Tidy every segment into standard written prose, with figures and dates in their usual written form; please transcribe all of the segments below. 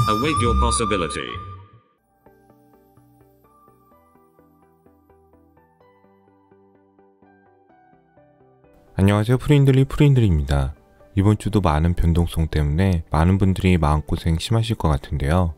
Await your possibility. 안녕하세요. 프린들리입니다. 이번 주도 많은 변동성 때문에 많은 분들이 마음고생 심하실 것 같은데요.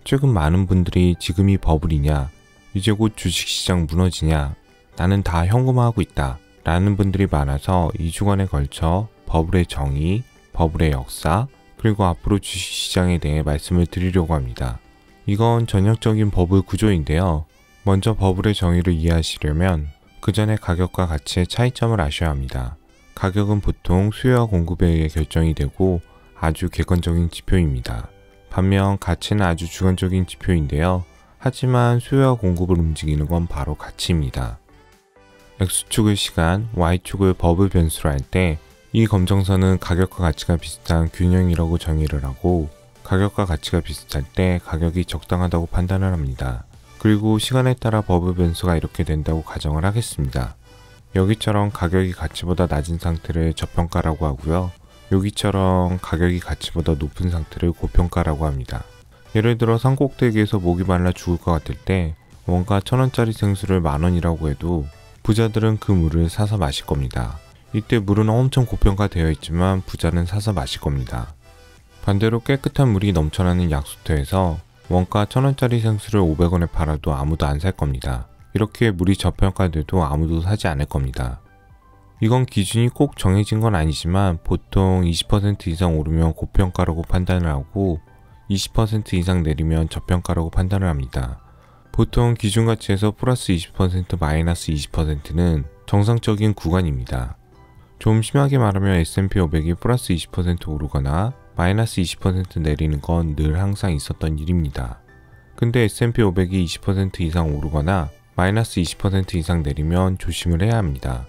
최근 많은 분들이 지금이 버블이냐, 이제 곧 주식시장 무너지냐, 나는 다 현금화하고 있다 라는 분들이 많아서 2주간에 걸쳐 버블의 정의, 버블의 역사, 그리고 앞으로 주식시장에 대해 말씀을 드리려고 합니다. 이건 전형적인 버블 구조인데요. 먼저 버블의 정의를 이해하시려면 그 전에 가격과 가치의 차이점을 아셔야 합니다. 가격은 보통 수요와 공급에 의해 결정이 되고 아주 객관적인 지표입니다. 반면 가치는 아주 주관적인 지표인데요. 하지만 수요와 공급을 움직이는 건 바로 가치입니다. X축을 시간, Y축을 버블 변수로 할 때 이 검정선은 가격과 가치가 비슷한 균형이라고 정의를 하고, 가격과 가치가 비슷할 때 가격이 적당하다고 판단을 합니다. 그리고 시간에 따라 버블 변수가 이렇게 된다고 가정을 하겠습니다. 여기처럼 가격이 가치보다 낮은 상태를 저평가라고 하고요. 여기처럼 가격이 가치보다 높은 상태를 고평가라고 합니다. 예를 들어 산꼭대기에서 목이 말라 죽을 것 같을 때 원가 1000원짜리 생수를 만원이라고 해도 부자들은 그 물을 사서 마실 겁니다. 이때 물은 엄청 고평가되어 있지만 부자는 사서 마실 겁니다. 반대로 깨끗한 물이 넘쳐나는 약수터에서 원가 1000원짜리 생수를 500원에 팔아도 아무도 안 살 겁니다. 이렇게 물이 저평가돼도 아무도 사지 않을 겁니다. 이건 기준이 꼭 정해진 건 아니지만 보통 20% 이상 오르면 고평가라고 판단을 하고 20% 이상 내리면 저평가라고 판단을 합니다. 보통 기준가치에서 플러스 20% 마이너스 20%는 정상적인 구간입니다. 좀 심하게 말하면 S&P 500이 플러스 20% 오르거나 마이너스 20% 내리는 건 늘 항상 있었던 일입니다. 근데 S&P 500이 20% 이상 오르거나 마이너스 20% 이상 내리면 조심을 해야 합니다.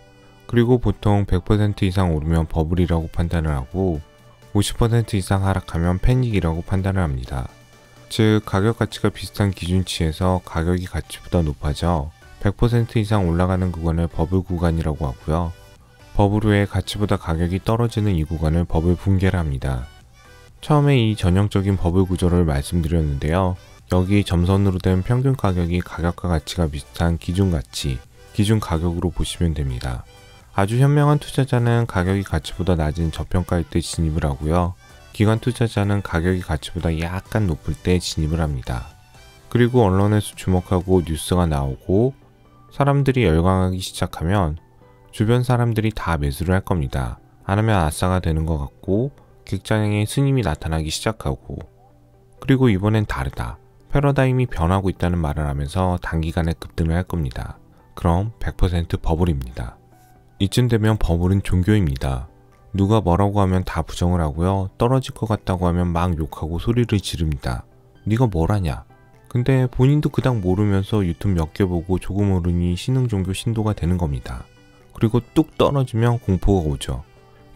그리고 보통 100% 이상 오르면 버블이라고 판단을 하고 50% 이상 하락하면 패닉이라고 판단을 합니다. 즉 가격 가치가 비슷한 기준치에서 가격이 가치보다 높아져 100% 이상 올라가는 구간을 버블 구간이라고 하고요. 버블 후에 가치보다 가격이 떨어지는 이 구간을 버블 붕괴라 합니다. 처음에 이 전형적인 버블 구조를 말씀드렸는데요. 여기 점선으로 된 평균 가격이 가격과 가치가 비슷한 기준 가치, 기준 가격으로 보시면 됩니다. 아주 현명한 투자자는 가격이 가치보다 낮은 저평가일 때 진입을 하고요. 기관 투자자는 가격이 가치보다 약간 높을 때 진입을 합니다. 그리고 언론에서 주목하고 뉴스가 나오고 사람들이 열광하기 시작하면 주변 사람들이 다 매수를 할 겁니다. 안 하면 아싸가 되는 것 같고 객장에 스님이 나타나기 시작하고, 그리고 이번엔 다르다. 패러다임이 변하고 있다는 말을 하면서 단기간에 급등을 할 겁니다. 그럼 100% 버블입니다. 이쯤 되면 버블은 종교입니다. 누가 뭐라고 하면 다 부정을 하고요. 떨어질 것 같다고 하면 막 욕하고 소리를 지릅니다. 네가 뭘 하냐? 근데 본인도 그닥 모르면서 유튜브 몇 개 보고 조금 오르니 신흥종교 신도가 되는 겁니다. 그리고 뚝 떨어지면 공포가 오죠.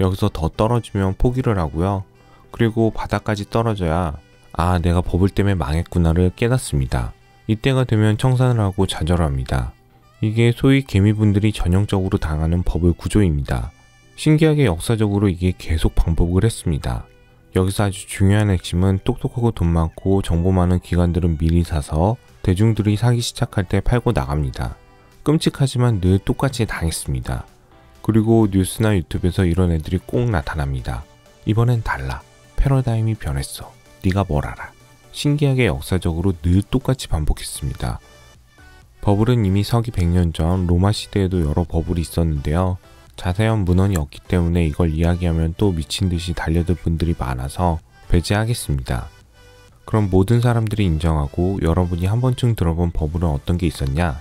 여기서 더 떨어지면 포기를 하고요. 그리고 바닥까지 떨어져야 아, 내가 버블 때문에 망했구나를 깨닫습니다. 이때가 되면 청산을 하고 좌절합니다. 이게 소위 개미분들이 전형적으로 당하는 버블 구조입니다. 신기하게 역사적으로 이게 계속 반복을 했습니다. 여기서 아주 중요한 핵심은 똑똑하고 돈 많고 정보 많은 기관들은 미리 사서 대중들이 사기 시작할 때 팔고 나갑니다. 끔찍하지만 늘 똑같이 당했습니다. 그리고 뉴스나 유튜브에서 이런 애들이 꼭 나타납니다. 이번엔 달라. 패러다임이 변했어. 네가 뭘 알아. 신기하게 역사적으로 늘 똑같이 반복했습니다. 버블은 이미 서기 100년 전 로마 시대에도 여러 버블이 있었는데요. 자세한 문헌이 없기 때문에 이걸 이야기하면 또 미친듯이 달려들 분들이 많아서 배제하겠습니다. 그럼 모든 사람들이 인정하고 여러분이 한 번쯤 들어본 버블은 어떤 게 있었냐?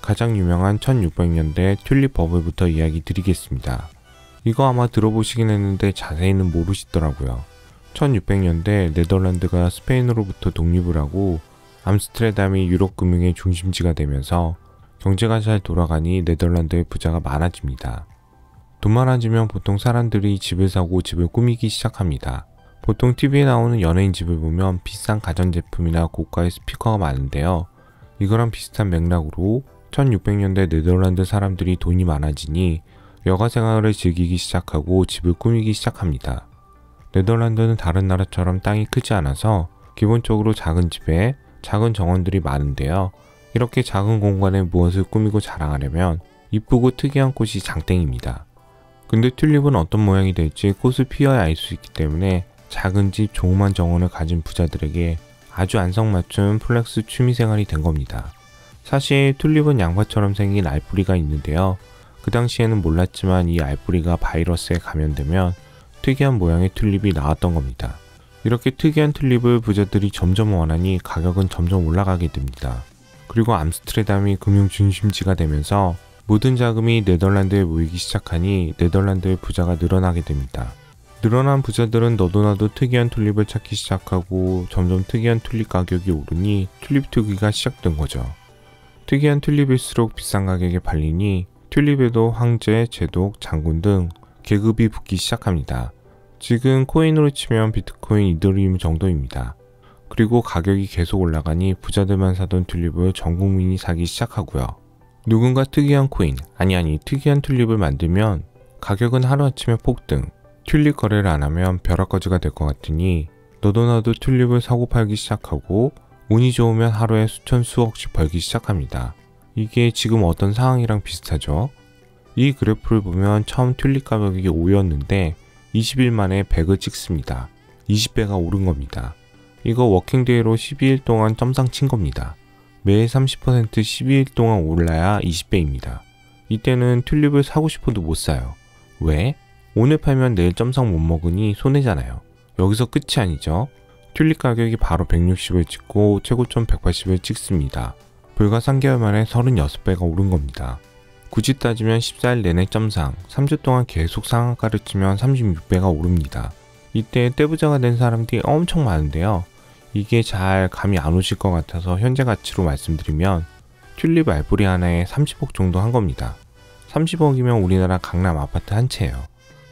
가장 유명한 1600년대 튤립 버블부터 이야기 드리겠습니다. 이거 아마 들어보시긴 했는데 자세히는 모르시더라고요. 1600년대 네덜란드가 스페인으로부터 독립을 하고 암스테르담이 유럽 금융의 중심지가 되면서 경제가 잘 돌아가니 네덜란드의 부자가 많아집니다. 돈 많아지면 보통 사람들이 집을 사고 집을 꾸미기 시작합니다. 보통 TV에 나오는 연예인 집을 보면 비싼 가전제품이나 고가의 스피커가 많은데요. 이거랑 비슷한 맥락으로 1600년대 네덜란드 사람들이 돈이 많아지니 여가생활을 즐기기 시작하고 집을 꾸미기 시작합니다. 네덜란드는 다른 나라처럼 땅이 크지 않아서 기본적으로 작은 집에 작은 정원들이 많은데요. 이렇게 작은 공간에 무엇을 꾸미고 자랑하려면 이쁘고 특이한 꽃이 장땡입니다. 근데 튤립은 어떤 모양이 될지 꽃을 피워야 알 수 있기 때문에 작은 집 조그만 정원을 가진 부자들에게 아주 안성맞춤 플렉스 취미생활이 된 겁니다. 사실 튤립은 양파처럼 생긴 알뿌리가 있는데요. 그 당시에는 몰랐지만 이 알뿌리가 바이러스에 감염되면 특이한 모양의 튤립이 나왔던 겁니다. 이렇게 특이한 튤립을 부자들이 점점 원하니 가격은 점점 올라가게 됩니다. 그리고 암스테르담이 금융 중심지가 되면서 모든 자금이 네덜란드에 모이기 시작하니 네덜란드의 부자가 늘어나게 됩니다. 늘어난 부자들은 너도나도 특이한 튤립을 찾기 시작하고 점점 특이한 튤립 가격이 오르니 튤립 투기가 시작된 거죠. 특이한 튤립일수록 비싼 가격에 팔리니 튤립에도 황제, 제독, 장군 등 계급이 붙기 시작합니다. 지금 코인으로 치면 비트코인, 이더리움 정도입니다. 그리고 가격이 계속 올라가니 부자들만 사던 튤립을 전 국민이 사기 시작하고요. 누군가 특이한 코인, 아니 특이한 튤립을 만들면 가격은 하루아침에 폭등, 튤립 거래를 안 하면 벼락거지가 될 것 같으니 너도나도 튤립을 사고 팔기 시작하고 운이 좋으면 하루에 수천 수억씩 벌기 시작합니다. 이게 지금 어떤 상황이랑 비슷하죠? 이 그래프를 보면 처음 튤립 가격이 5였는데 20일 만에 100을 찍습니다. 20배가 오른 겁니다. 이거 워킹데이로 12일 동안 점상 친 겁니다. 매일 30% 12일 동안 올라야 20배입니다. 이때는 튤립을 사고 싶어도 못 사요. 왜? 오늘 팔면 내일 점상 못 먹으니 손해잖아요. 여기서 끝이 아니죠. 튤립 가격이 바로 160을 찍고 최고점 180을 찍습니다. 불과 3개월 만에 36배가 오른 겁니다. 굳이 따지면 14일 내내 점상, 3주 동안 계속 상한가를 치면 36배가 오릅니다. 이때 떼부자가 된 사람들이 엄청 많은데요. 이게 잘 감이 안 오실 것 같아서 현재 가치로 말씀드리면 튤립 알뿌리 하나에 30억 정도 한 겁니다. 30억이면 우리나라 강남 아파트 한 채예요.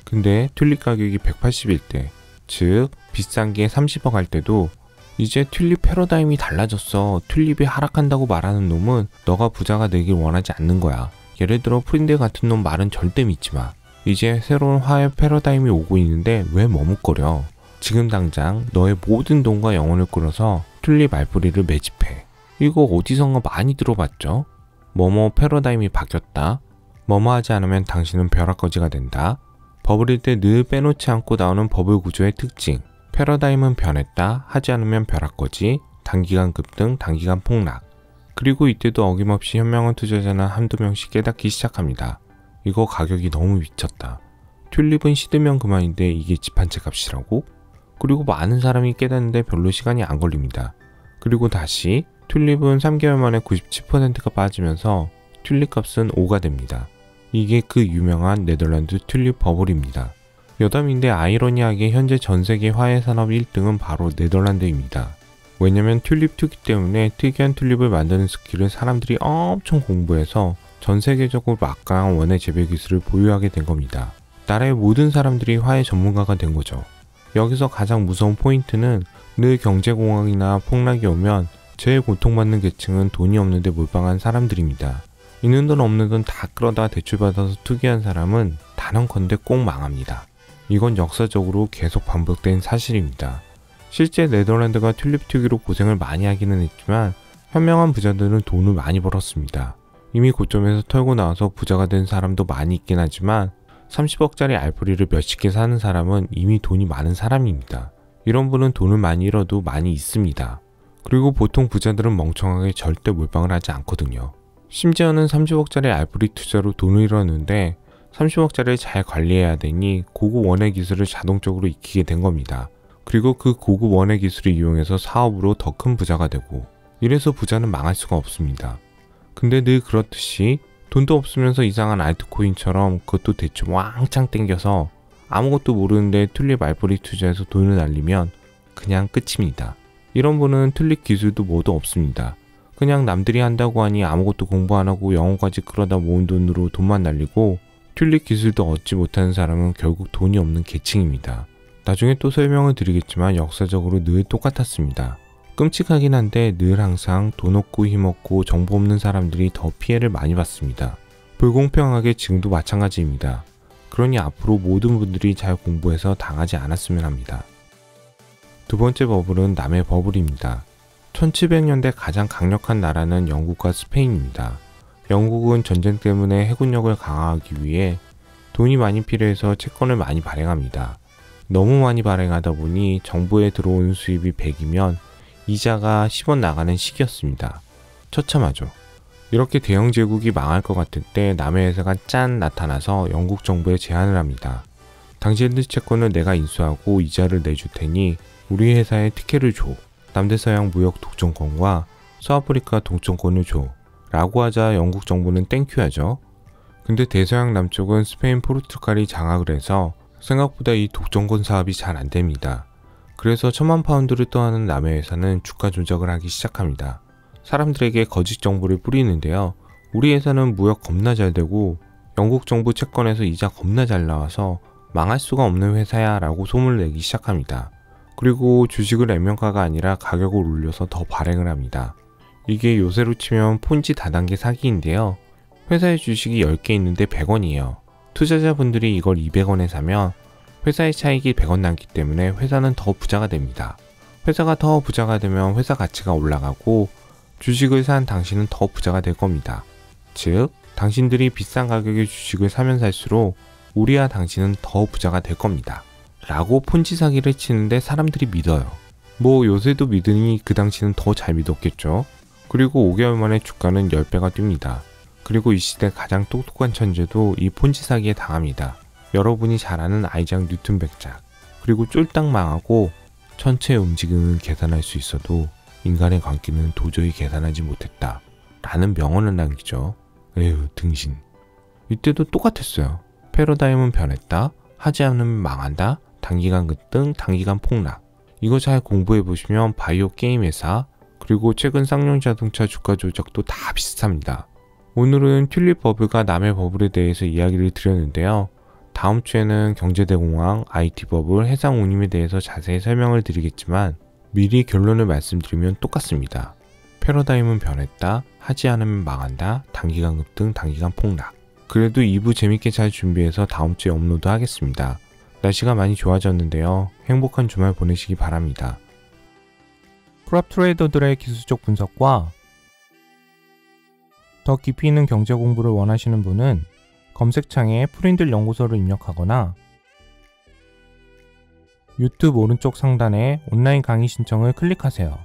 근데 튤립 가격이 180일 때, 즉 비싼 게 30억 할 때도 이제 튤립 패러다임이 달라졌어. 튤립이 하락한다고 말하는 놈은 너가 부자가 되길 원하지 않는 거야. 예를 들어 프린데 같은 놈 말은 절대 믿지 마. 이제 새로운 화해 패러다임이 오고 있는데 왜 머뭇거려. 지금 당장 너의 모든 돈과 영혼을 끌어서 튤립 알뿌리를 매집해. 이거 어디선가 많이 들어봤죠? 뭐뭐 패러다임이 바뀌었다. 뭐뭐 하지 않으면 당신은 벼락거지가 된다. 버블일 때 늘 빼놓지 않고 나오는 버블 구조의 특징. 패러다임은 변했다. 하지 않으면 벼락거지. 단기간 급등, 단기간 폭락. 그리고 이때도 어김없이 현명한 투자자는 한두 명씩 깨닫기 시작합니다. 이거 가격이 너무 미쳤다. 튤립은 시들면 그만인데 이게 집 한 채 값이라고? 그리고 많은 사람이 깨닫는데 별로 시간이 안 걸립니다. 그리고 다시 튤립은 3개월 만에 97%가 빠지면서 튤립 값은 5가 됩니다. 이게 그 유명한 네덜란드 튤립 버블입니다. 여담인데 아이러니하게 현재 전세계 화훼 산업 1등은 바로 네덜란드입니다. 왜냐면 튤립 투기 때문에 특이한 튤립을 만드는 스킬을 사람들이 엄청 공부해서 전 세계적으로 막강한 원예 재배 기술을 보유하게 된 겁니다. 나라의 모든 사람들이 화훼 전문가가 된 거죠. 여기서 가장 무서운 포인트는 늘 경제공황이나 폭락이 오면 제일 고통받는 계층은 돈이 없는데 몰빵한 사람들입니다. 있는 돈 없는 돈 다 끌어다 대출받아서 투기한 사람은 단언컨대 꼭 망합니다. 이건 역사적으로 계속 반복된 사실입니다. 실제 네덜란드가 튤립 투기로 고생을 많이 하기는 했지만 현명한 부자들은 돈을 많이 벌었습니다. 이미 고점에서 털고 나와서 부자가 된 사람도 많이 있긴 하지만 30억짜리 알뿌리를 몇십 개 사는 사람은 이미 돈이 많은 사람입니다. 이런 분은 돈을 많이 잃어도 많이 있습니다. 그리고 보통 부자들은 멍청하게 절대 몰빵을 하지 않거든요. 심지어는 30억짜리 알뿌리 투자로 돈을 잃었는데 30억짜리를 잘 관리해야 되니 고급 원예 기술을 자동적으로 익히게 된 겁니다. 그리고 그 고급 원예 기술을 이용해서 사업으로 더 큰 부자가 되고, 이래서 부자는 망할 수가 없습니다. 근데 늘 그렇듯이 돈도 없으면서 이상한 알트코인처럼 그것도 대충 왕창 땡겨서 아무것도 모르는데 튤립 알뿌리 투자해서 돈을 날리면 그냥 끝입니다. 이런 분은 튤립 기술도 뭐도 없습니다. 그냥 남들이 한다고 하니 아무것도 공부 안 하고 영어까지 끌어다 모은 돈으로 돈만 날리고 튤립 기술도 얻지 못하는 사람은 결국 돈이 없는 계층입니다. 나중에 또 설명을 드리겠지만 역사적으로 늘 똑같았습니다. 끔찍하긴 한데 늘 항상 돈 없고 힘 없고 정보 없는 사람들이 더 피해를 많이 받습니다. 불공평하게 지금도 마찬가지입니다. 그러니 앞으로 모든 분들이 잘 공부해서 당하지 않았으면 합니다. 두 번째 버블은 남의 버블입니다. 1700년대 가장 강력한 나라는 영국과 스페인입니다. 영국은 전쟁 때문에 해군력을 강화하기 위해 돈이 많이 필요해서 채권을 많이 발행합니다. 너무 많이 발행하다 보니 정부에 들어오는 수입이 100이면 이자가 10원 나가는 시기였습니다. 처참하죠. 이렇게 대영 제국이 망할 것 같을 때 남의 회사가 짠 나타나서 영국 정부에 제안을 합니다. 당신들 채권을 내가 인수하고 이자를 내줄 테니 우리 회사에 특혜를 줘. 남대서양 무역 독점권과 서아프리카 독점권을 줘. 라고 하자 영국 정부는 땡큐 하죠. 근데 대서양 남쪽은 스페인, 포르투갈이 장악을 해서 생각보다 이 독점권 사업이 잘 안됩니다. 그래서 1000만 파운드를 떠나는 남의 회사는 주가 조작을 하기 시작합니다. 사람들에게 거짓 정보를 뿌리는데요. 우리 회사는 무역 겁나 잘 되고 영국 정부 채권에서 이자 겁나 잘 나와서 망할 수가 없는 회사야 라고 소문을 내기 시작합니다. 그리고 주식을 액면가가 아니라 가격을 올려서 더 발행을 합니다. 이게 요새로 치면 폰지 다단계 사기인데요. 회사의 주식이 10개 있는데 100원이에요. 투자자분들이 이걸 200원에 사면 회사의 차익이 100원 남기 때문에 회사는 더 부자가 됩니다. 회사가 더 부자가 되면 회사 가치가 올라가고 주식을 산 당신은 더 부자가 될 겁니다. 즉, 당신들이 비싼 가격의 주식을 사면 살수록 우리와 당신은 더 부자가 될 겁니다. 라고 폰지 사기를 치는데 사람들이 믿어요. 뭐 요새도 믿으니 그 당시는 더 잘 믿었겠죠. 그리고 5개월 만에 주가는 10배가 뜁니다. 그리고 이 시대 가장 똑똑한 천재도 이 폰지 사기에 당합니다. 여러분이 잘 아는 아이작 뉴튼 백작. 그리고 쫄딱 망하고 천체의 움직임을 계산할 수 있어도 인간의 광기는 도저히 계산하지 못했다. 라는 명언을 남기죠. 에휴 등신. 이때도 똑같았어요. 패러다임은 변했다. 하지 않으면 망한다. 단기간 급등, 단기간 폭락. 이거 잘 공부해보시면 바이오 게임 회사, 그리고 최근 쌍용 자동차 주가 조작도 다 비슷합니다. 오늘은 튤립 버블과 남의 버블에 대해서 이야기를 드렸는데요. 다음 주에는 경제대공황, IT 버블, 해상 운임에 대해서 자세히 설명을 드리겠지만 미리 결론을 말씀드리면 똑같습니다. 패러다임은 변했다, 하지 않으면 망한다, 단기간 급등, 단기간 폭락. 그래도 2부 재밌게 잘 준비해서 다음 주에 업로드 하겠습니다. 날씨가 많이 좋아졌는데요. 행복한 주말 보내시기 바랍니다. 프랍 트레이더들의 기술적 분석과 더 깊이 있는 경제 공부를 원하시는 분은 검색창에 프린들 연구소를 입력하거나 유튜브 오른쪽 상단에 온라인 강의 신청을 클릭하세요.